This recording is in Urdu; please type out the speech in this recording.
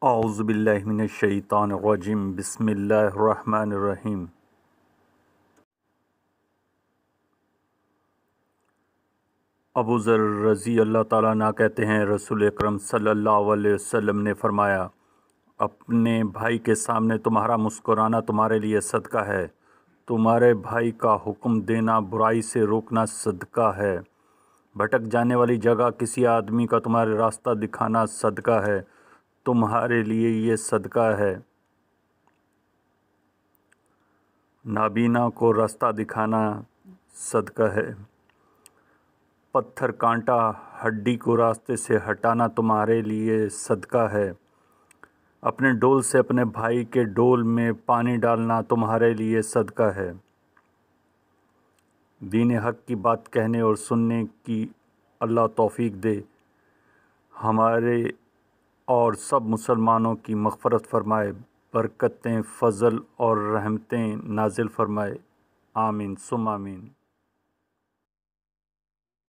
اعوذ باللہ من الشیطان الرجیم بسم اللہ الرحمن الرحیم۔ ابو ذر رضی اللہ تعالیٰ عنہ کہتے ہیں، رسول اکرم صلی اللہ علیہ وسلم نے فرمایا، اپنے بھائی کے سامنے تمہارا مسکرانا تمہارے لیے صدقہ ہے، تمہارے بھائی کا حکم دینا، برائی سے روکنا صدقہ ہے، بھٹک جانے والی جگہ کسی آدمی کا تمہارے راستہ دکھانا صدقہ ہے، تمہارے لیے یہ صدقہ ہے، نابینا کو راستہ دکھانا صدقہ ہے، پتھر کانٹا ہڈی کو راستے سے ہٹانا تمہارے لیے صدقہ ہے، اپنے ڈول سے اپنے بھائی کے ڈول میں پانی ڈالنا تمہارے لیے صدقہ ہے۔ دین حق کی بات کہنے اور سننے کی اللہ توفیق دے، ہمارے اور سب مسلمانوں کی مغفرت فرمائے، برکتیں، فضل اور رحمتیں نازل فرمائے، آمین ثم آمین۔